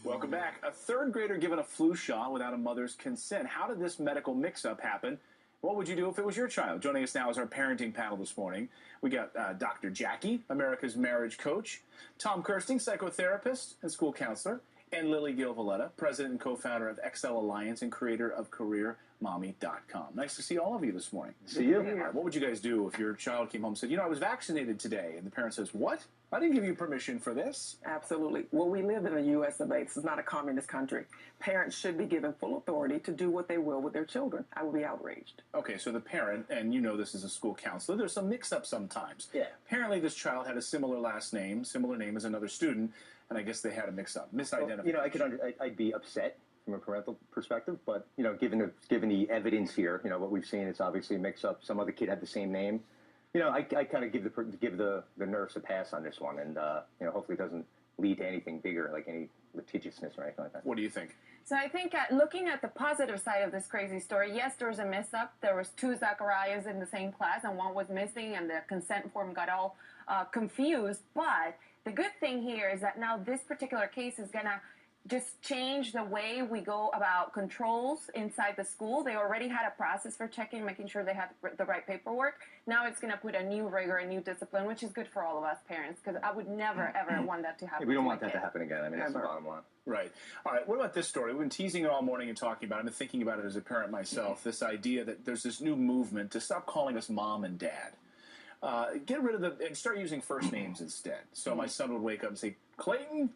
Welcome back. A third grader given a flu shot without a mother's consent. How did this medical mix-up happen? What would you do if it was your child? Joining us now is our parenting panel this morning. We got Dr. Jackie, America's marriage coach, Tom Kirsting, psychotherapist and school counselor, and Lily Gil-Valletta, president and co-founder of XL Alliance and creator of CareerMommy.com. Nice to see all of you this morning. See you. What would you guys do if your child came home and said, you know, I was vaccinated today, and the parent says, what? I didn't give you permission for this. Absolutely. Well, we live in a U.S. of A. This is not a communist country. Parents should be given full authority to do what they will with their children. I would be outraged. Okay, so the parent, and you know this as a school counselor, there's some mix-up sometimes. Yeah. Apparently this child had a similar last name, similar name as another student, and I guess they had a mix-up, misidentification. Well, you know, I'd be upset from a parental perspective, but, you know, given the evidence here, you know, what we've seen, it's obviously a mix-up. Some other kid had the same name. You know, I kind of give the nurse a pass on this one, and you know, hopefully it doesn't lead to anything bigger, like any litigiousness or anything like that. What do you think? So I think looking at the positive side of this crazy story, yes, there was a mess-up. There was two Zacharias in the same class, and one was missing, and the consent form got all confused. But the good thing here is that now this particular case is going to just change the way we go about controls inside the school. They already had a process for checking, making sure they had the right paperwork. Now it's going to put a new rigor, a new discipline, which is good for all of us parents, because I would never, ever want that to happen. Yeah, we don't want that to happen again. I mean, that's the bottom line. Right. All right, what about this story? We've been teasing it all morning and talking about it. I've been thinking about it as a parent myself, this idea that there's this new movement to stop calling us mom and dad. Get rid of and start using first names instead. So my son would wake up and say, Clayton?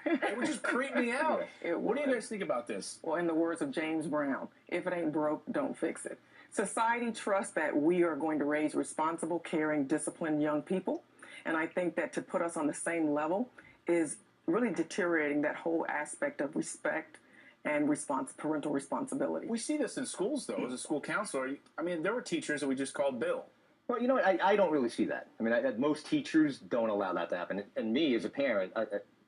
It would just creep me out. What do you guys think about this? Well, in the words of James Brown, if it ain't broke, don't fix it. Society trusts that we are going to raise responsible, caring, disciplined young people. And I think that to put us on the same level is really deteriorating that whole aspect of respect and parental responsibility. We see this in schools, though, as a school counselor. I mean, there were teachers that we just called Bill. Well, you know what? I don't really see that. I mean, most teachers don't allow that to happen. And me, as a parent,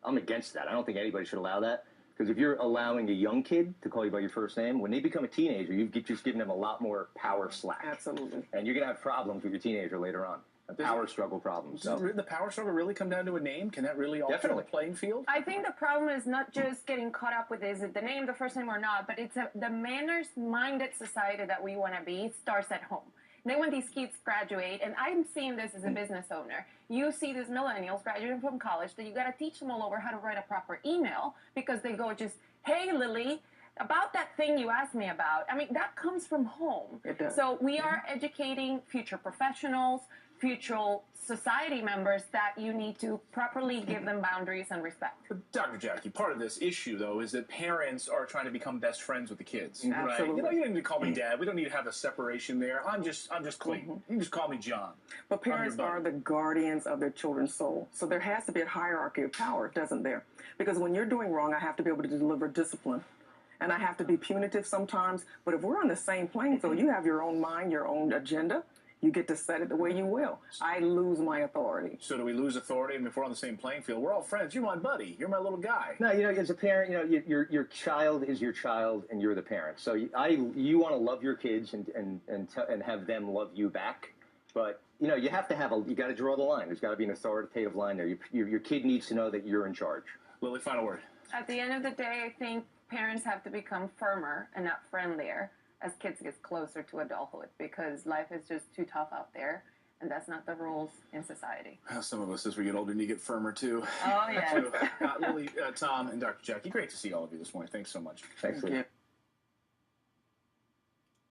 I'm against that. I don't think anybody should allow that. Because if you're allowing a young kid to call you by your first name, when they become a teenager, you've just given them a lot more power slack. Absolutely. And you're going to have problems with your teenager later on. Power struggle problems. Does the power struggle really come down to a name? Can that really alter the playing field? I think the problem is not just getting caught up with is it the name, the first name or not, but it's the manners-minded society that we want to be starts at home. Then when these kids graduate, and I'm seeing this as a business owner, you see these millennials graduating from college that you got to teach them all over how to write a proper email because they go just, hey, Lily, about that thing you asked me about. I mean, that comes from home. It does. So we are educating future professionals, future society members that you need to properly give them boundaries and respect. But Dr. Jackie, part of this issue, though, is that parents are trying to become best friends with the kids. Absolutely. Right? You know, you don't need to call me Dad. We don't need to have a separation there. I'm just Clayton. You can just call me John. But parents are the guardians of their children's soul. So there has to be a hierarchy of power, doesn't there? Because when you're doing wrong, I have to be able to deliver discipline. And I have to be punitive sometimes. But if we're on the same playing field, you have your own mind, your own agenda. You get to set it the way you will. I lose my authority. So do we lose authority? And if we're on the same playing field, we're all friends. You're my buddy. You're my little guy. No, you know, as a parent, you know, your child is your child, and you're the parent. So you want to love your kids and have them love you back. But you know, you have to you got to draw the line. There's got to be an authoritative line there. Your kid needs to know that you're in charge. Lily, final word. At the end of the day, I think parents have to become firmer and not friendlier as kids get closer to adulthood, because life is just too tough out there, and that's not the rules in society. Well, some of us, as we get older, need to get firmer, too. Oh, yeah. Lily, Tom, and Dr. Jackie, great to see all of you this morning. Thanks so much. Thanks, Lee.